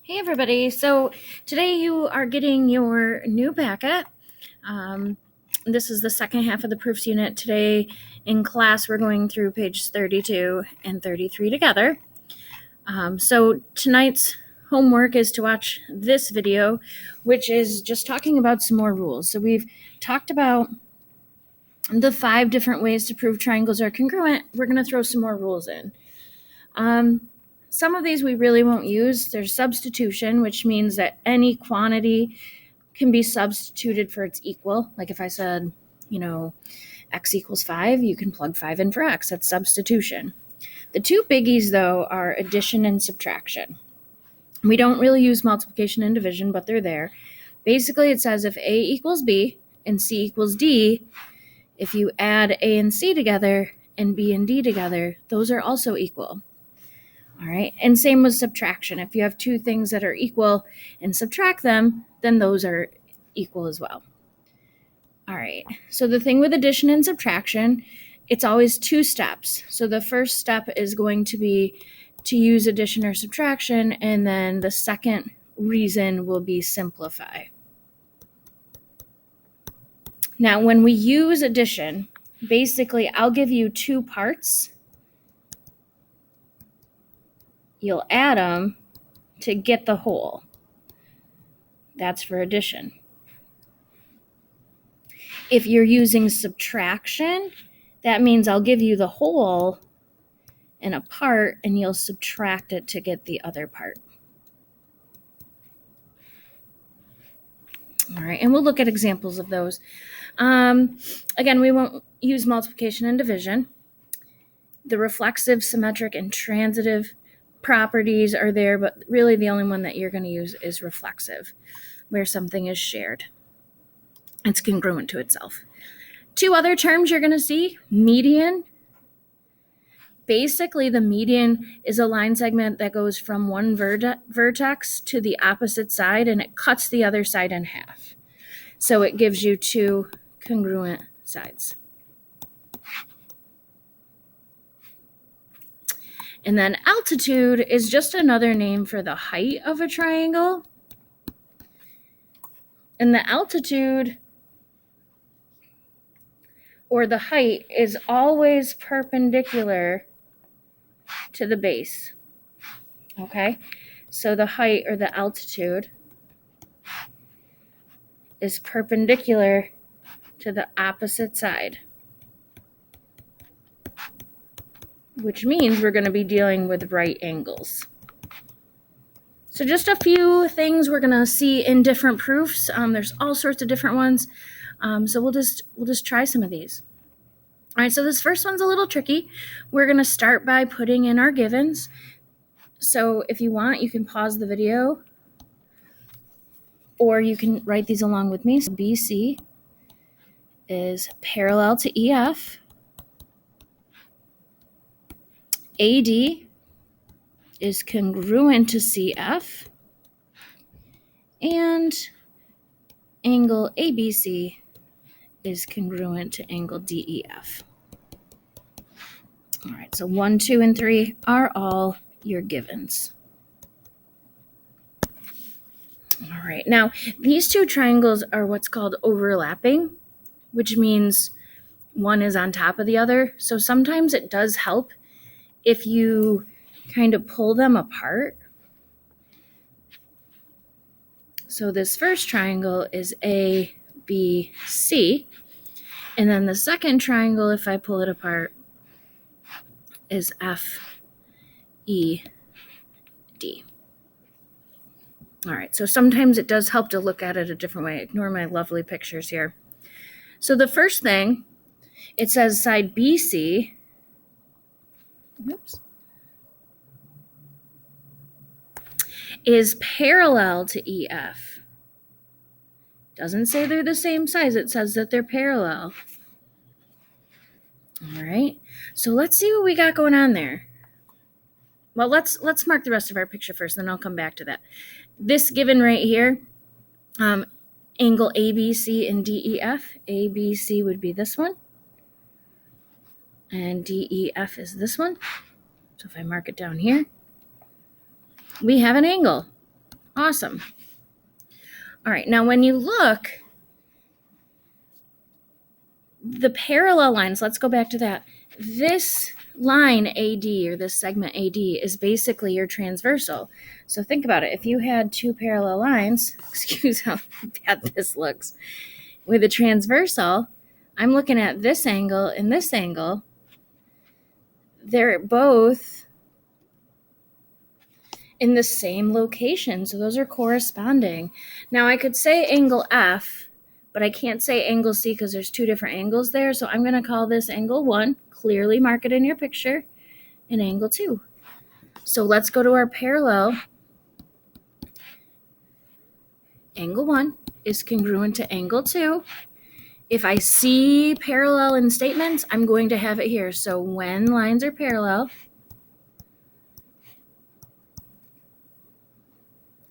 Hey everybody, so today you are getting your new packet. This is the second half of the proofs unit. Today in class we're going through pages 32 and 33 together. So tonight's homework is to watch this video, which is just talking about some more rules. So we've talked about the 5 different ways to prove triangles are congruent. We're going to throw some more rules in. Some of these we really won't use. There's substitution, which means that any quantity can be substituted for its equal. Like if I said, x equals 5, you can plug 5 in for x. That's substitution. The 2 biggies, though, are addition and subtraction. We don't really use multiplication and division, but they're there. Basically, it says if a equals b and c equals d, if you add a and c together and b and d together, those are also equal. All right, and same with subtraction. If you have 2 things that are equal and subtract them, then those are equal as well. All right, so the thing with addition and subtraction, it's always 2 steps. So the first step is going to be to use addition or subtraction, and then the second reason will be simplify. Now, when we use addition, basically I'll give you 2 parts. You'll add them to get the whole. That's for addition. If you're using subtraction, that means I'll give you the whole and a part, and you'll subtract it to get the other part. All right, and we'll look at examples of those. Again, we won't use multiplication and division. The reflexive, symmetric, and transitive properties are there, but really the only one that you're going to use is reflexive, where something is shared. It's congruent to itself. 2 other terms you're going to see, median. Basically, the median is a line segment that goes from one vertex to the opposite side, and it cuts the other side in half. So it gives you 2 congruent sides. And then altitude is just another name for the height of a triangle. And the altitude or the height is always perpendicular to the base. Okay? So the height or the altitude is perpendicular to the opposite side, which means we're going to be dealing with right angles. So just a few things we're going to see in different proofs. There's all sorts of different ones. So we'll just try some of these. All right, so this first one's a little tricky. We're going to start by putting in our givens. So if you want, you can pause the video, or you can write these along with me. So BC is parallel to EF. AD is congruent to CF. And angle ABC is congruent to angle DEF. All right, so 1, 2, and 3 are all your givens. All right, now these 2 triangles are what's called overlapping, which means one is on top of the other. So sometimes it does help if you kind of pull them apart. So this first triangle is ABC, and then the second triangle, if I pull it apart, is FED. All right, so sometimes it does help to look at it a different way. Ignore my lovely pictures here. So the first thing, it says side BC, is parallel to EF. Doesn't say they're the same size, it says that they're parallel. All right, so let's see what we got going on there. Well, let's mark the rest of our picture first, then I'll come back to that. This given right here, angle ABC and DEF. ABC would be this one, and DEF is this one. So if I mark it down here, we have an angle. Awesome. All right, now when you look, the parallel lines, let's go back to that. This line AD, or this segment AD, is basically your transversal. So think about it. If you had two parallel lines, excuse how bad this looks, with a transversal, I'm looking at this angle and this angle. They're both in the same location, so those are corresponding. Now I could say angle F, but I can't say angle C because there's two different angles there, so I'm going to call this angle 1, clearly mark it in your picture, and angle 2. So let's go to our parallel. Angle 1 is congruent to angle 2. If I see parallel in statements, I'm going to have it here. So when lines are parallel,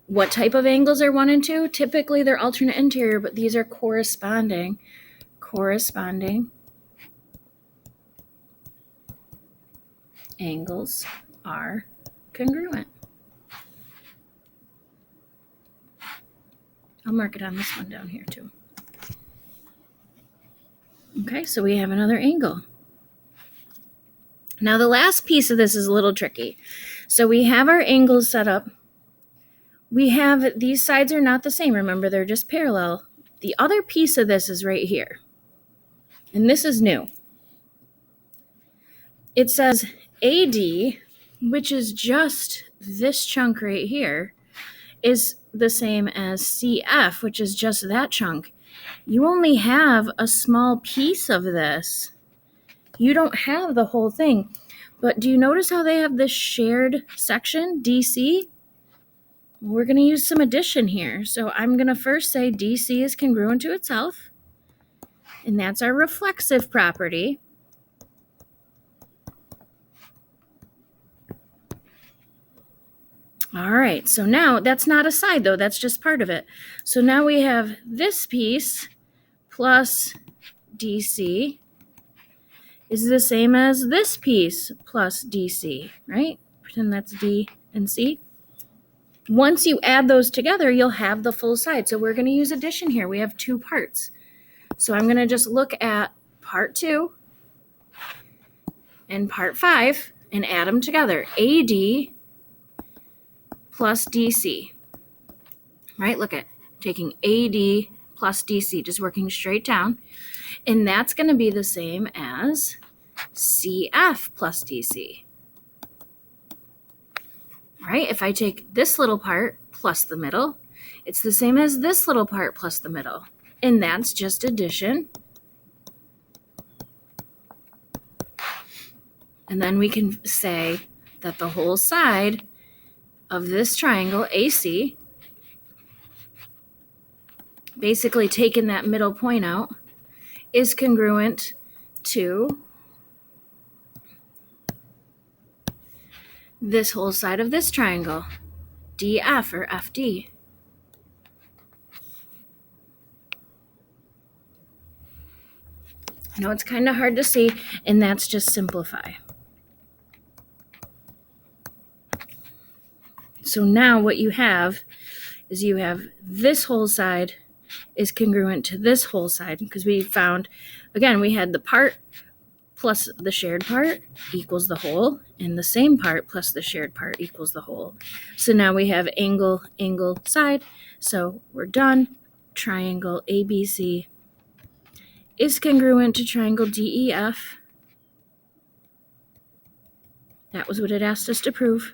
what type of angles are 1 and 2? Typically they're alternate interior, but these are corresponding angles are congruent. I'll mark it on this one down here too. Okay, so we have another angle. Now the last piece of this is a little tricky. So we have our angles set up. We have, these sides are not the same. Remember, they're just parallel. The other piece of this is right here. And this is new. It says AD, which is just this chunk right here, is the same as CF, which is just that chunk. You only have a small piece of this. You don't have the whole thing. But do you notice how they have this shared section, DC? We're going to use some addition here. So I'm going to first say DC is congruent to itself. And that's our reflexive property. All right, so now that's not a side though, that's just part of it. So now we have this piece plus DC is the same as this piece plus DC, right? Pretend that's D and C. Once you add those together, you'll have the full side. So we're going to use addition here. We have two parts. So I'm going to just look at part 2 and part 5 and add them together. AD plus DC, right? Look at taking AD plus DC, just working straight down. And that's going to be the same as CF plus DC. Right? If I take this little part plus the middle, it's the same as this little part plus the middle. And that's just addition. And then we can say that the whole side of this triangle, AC, basically taking that middle point out, is congruent to this whole side of this triangle, DF or FD. I know it's kind of hard to see, and that's just simplify. So now what you have is you have this whole side is congruent to this whole side, because we found, again, we had the part plus the shared part equals the whole, and the same part plus the shared part equals the whole. So now we have angle, angle, side. So we're done. Triangle ABC is congruent to triangle DEF. That was what it asked us to prove.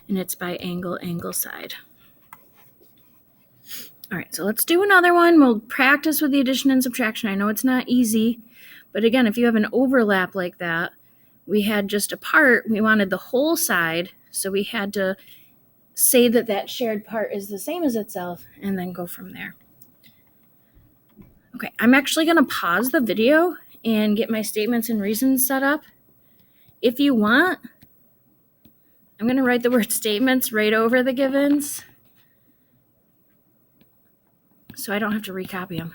And it's by angle, angle, side. All right, so let's do another one. We'll practice with the addition and subtraction. I know it's not easy, but again, if you have an overlap like that, we had just a part, we wanted the whole side, so we had to say that that shared part is the same as itself and then go from there. Okay, I'm actually going to pause the video and get my statements and reasons set up. If you want, I'm going to write the word statements right over the givens so I don't have to recopy them.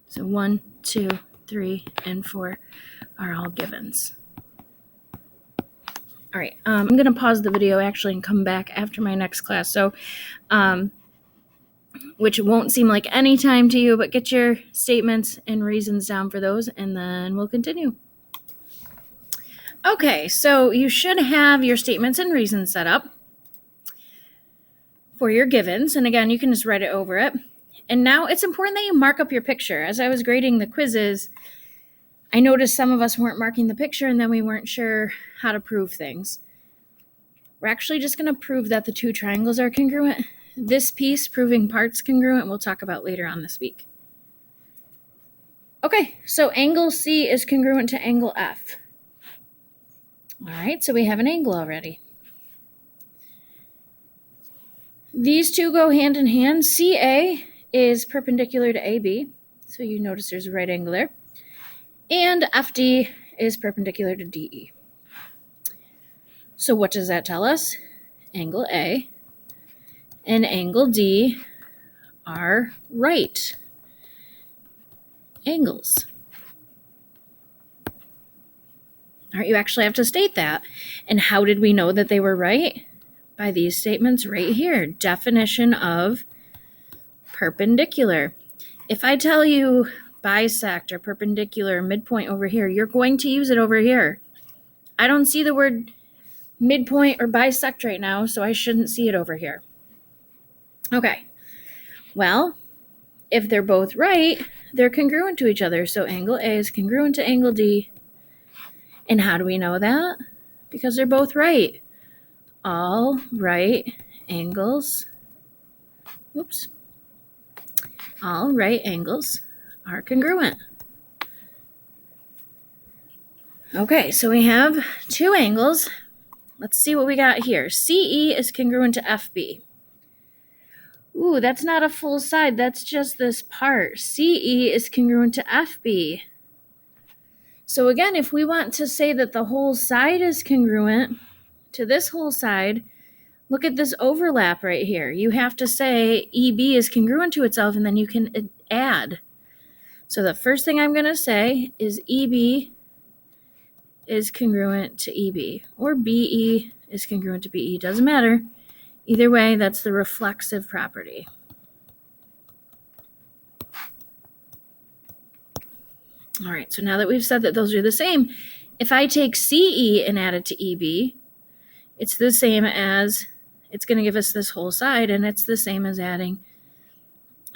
So 1, 2, 3, and 4 are all givens. All right, I'm going to pause the video actually and come back after my next class. So, which won't seem like any time to you, but get your statements and reasons down for those, and then we'll continue. Okay, so you should have your statements and reasons set up for your givens. And again, you can just write it over it. And now it's important that you mark up your picture. As I was grading the quizzes, I noticed some of us weren't marking the picture, and then we weren't sure how to prove things. We're actually just going to prove that the two triangles are congruent. This piece, proving parts congruent, we'll talk about later on this week. Okay, so angle C is congruent to angle F. All right, so we have an angle already. These two go hand in hand. CA is perpendicular to AB, so you notice there's a right angle there. And FD is perpendicular to DE. So what does that tell us? Angle A and angle D are right angles. All right, you actually have to state that. And how did we know that they were right? By these statements right here. Definition of perpendicular. If I tell you bisect or perpendicular, midpoint over here, you're going to use it over here. I don't see the word midpoint or bisect right now, so I shouldn't see it over here. Okay, well, if they're both right, they're congruent to each other. So angle A is congruent to angle D. And how do we know that? Because they're both right. All right angles, all right angles are congruent. Okay, so we have two angles. Let's see what we got here. CE is congruent to FB. Ooh, that's not a full side. That's just this part. CE is congruent to FB. So again, if we want to say that the whole side is congruent to this whole side, look at this overlap right here. You have to say EB is congruent to itself, and then you can add. So the first thing I'm going to say is EB is congruent to EB, or BE is congruent to BE. Doesn't matter. Either way, that's the reflexive property. All right, so now that we've said that those are the same, if I take CE and add it to EB, it's the same as, it's going to give us this whole side, and it's the same as adding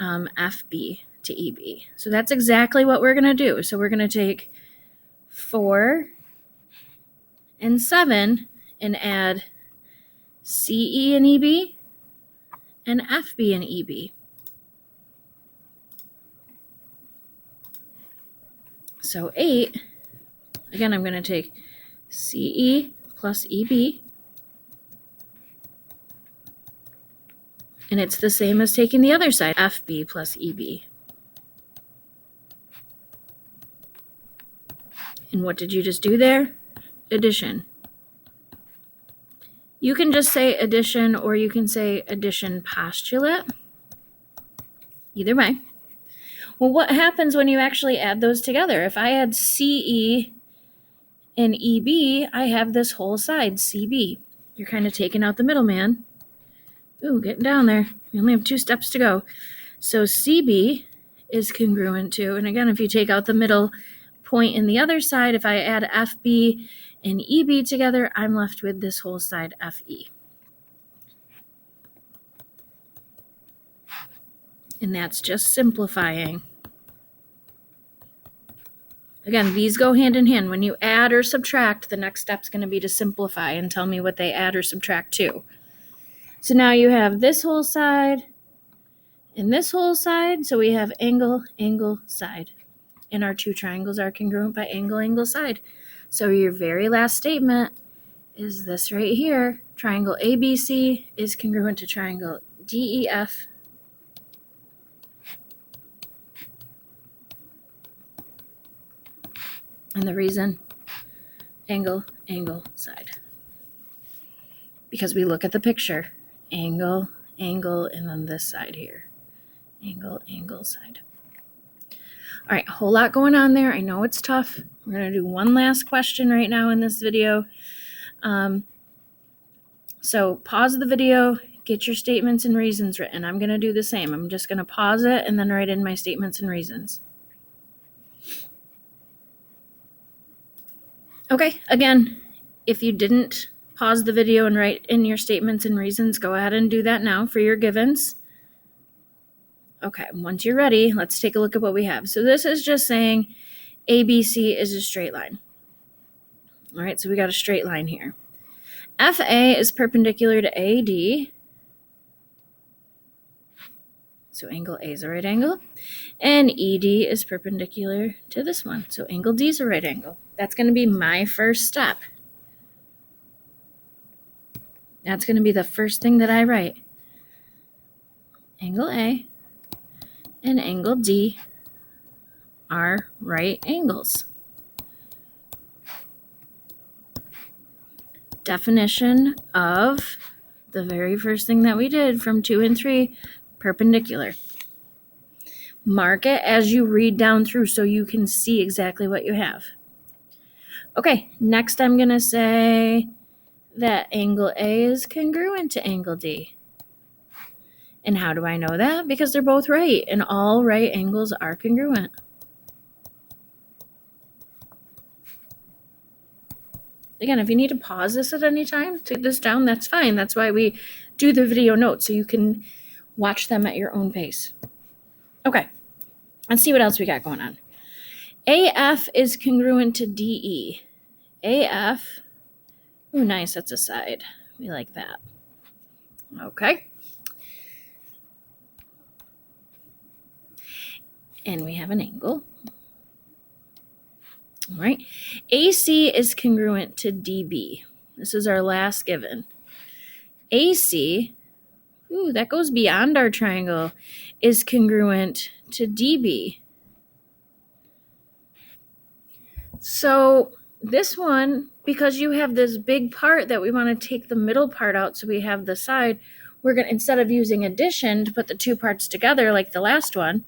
FB to EB. So that's exactly what we're going to do. So we're going to take 4 and 7 and add CE and EB and FB and EB. So 8, again, I'm going to take CE plus EB, and it's the same as taking the other side, FB plus EB. And what did you just do there? Addition. You can just say addition, or you can say addition postulate. Either way. Well, what happens when you actually add those together? If I add CE and EB, I have this whole side, CB. You're kind of taking out the middleman. Ooh, getting down there. We only have 2 steps to go. So CB is congruent to, and again, if you take out the middle point in the other side, if I add FB and EB together, I'm left with this whole side FE. And that's just simplifying. Again, these go hand in hand. When you add or subtract, the next step's going to be to simplify and tell me what they add or subtract to. So now you have this whole side and this whole side. So we have angle, angle, side. And our two triangles are congruent by angle, angle, side. So your very last statement is this right here. Triangle ABC is congruent to triangle DEF. And the reason, angle, angle, side. Because we look at the picture, angle, angle, and then this side here. Angle, angle, side. All right, a whole lot going on there. I know it's tough. We're going to do one last question right now in this video. So pause the video, get your statements and reasons written. I'm going to do the same. I'm just going to pause it and then write in my statements and reasons. Okay, again, if you didn't pause the video and write in your statements and reasons, go ahead and do that now for your givens. Okay, once you're ready, let's take a look at what we have. So this is just saying ABC is a straight line. All right, so we got a straight line here. FA is perpendicular to AD. So angle A is a right angle. And ED is perpendicular to this one. So angle D is a right angle. That's going to be my first step. That's going to be the first thing that I write. Angle A and angle D are right angles. Definition of the very first thing that we did from 2 and 3, perpendicular. Mark it as you read down through so you can see exactly what you have. Okay, next I'm going to say that angle A is congruent to angle D. And how do I know that? Because they're both right, and all right angles are congruent. Again, if you need to pause this at any time, take this down, that's fine. That's why we do the video notes, so you can watch them at your own pace. Okay, let's see what else we got going on. AF is congruent to DE. AF, ooh, nice, that's a side. We like that. Okay. And we have an angle. All right. AC is congruent to DB. This is our last given. AC, ooh, that goes beyond our triangle, is congruent to DB. So this one, because you have this big part that we want to take the middle part out so we have the side, we're going to, instead of using addition to put the two parts together like the last one,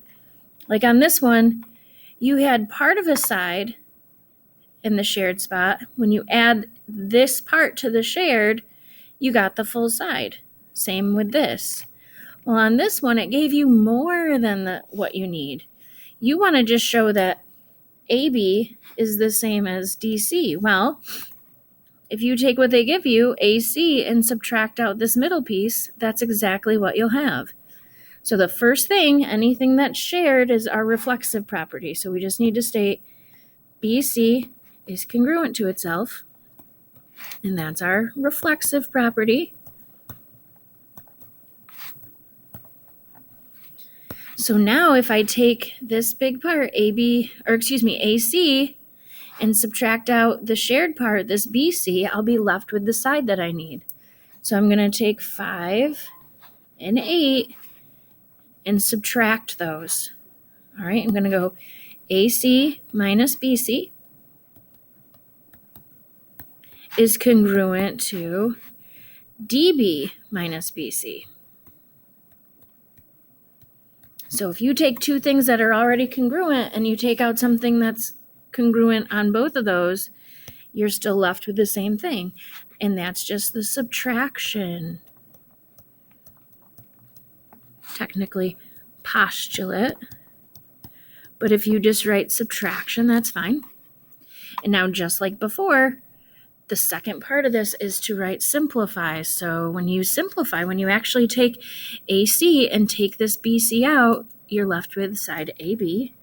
like on this one, you had part of a side in the shared spot. When you add this part to the shared, you got the full side. Same with this. Well, on this one, it gave you more than what you need. You want to just show that AB is the same as DC. Well, if you take what they give you, AC, and subtract out this middle piece, that's exactly what you'll have. So the first thing, anything that's shared, is our reflexive property. So we just need to state BC is congruent to itself, and that's our reflexive property. So now if I take this big part, AC, and subtract out the shared part, this BC, I'll be left with the side that I need. So I'm going to take 5 and 8 and subtract those. All right, I'm going to go AC minus BC is congruent to DB minus BC. So if you take two things that are already congruent and you take out something that's congruent on both of those, you're still left with the same thing. And that's just the subtraction. Technically postulate. But if you just write subtraction, that's fine. And now just like before, the second part of this is to write simplify. So when you simplify, when you actually take AC and take this BC out, you're left with side AB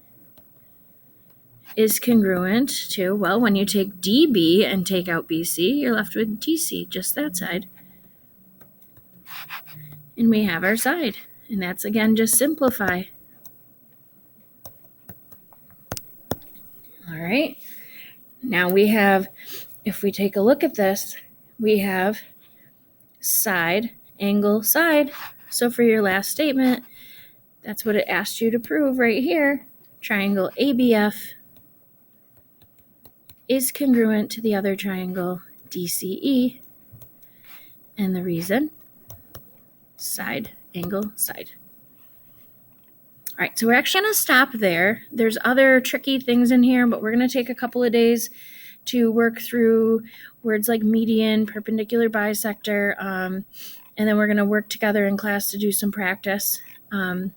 is congruent to, well, when you take DB and take out BC, you're left with DC, just that side. And we have our side. And that's, again, just simplify. All right. Now we have, if we take a look at this, we have side, angle, side. So for your last statement, that's what it asked you to prove right here. Triangle ABF is congruent to the other triangle DCE. And the reason, side, angle, side. All right, so we're actually going to stop there. There's other tricky things in here, but we're going to take a couple of days to work through words like median, perpendicular bisector, and then we're going to work together in class to do some practice and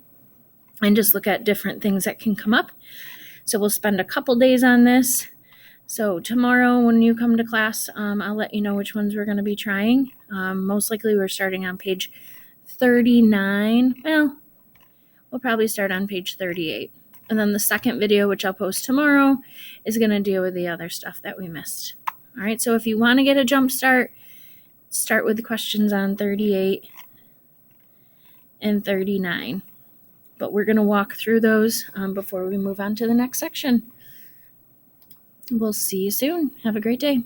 just look at different things that can come up. So we'll spend a couple days on this. So tomorrow when you come to class, I'll let you know which ones we're going to be trying. Most likely we're starting on page 39. Well, we'll probably start on page 38. And then the second video, which I'll post tomorrow, is going to deal with the other stuff that we missed. All right, so if you want to get a jump start with the questions on 38 and 39. But we're going to walk through those before we move on to the next section. We'll see you soon. Have a great day.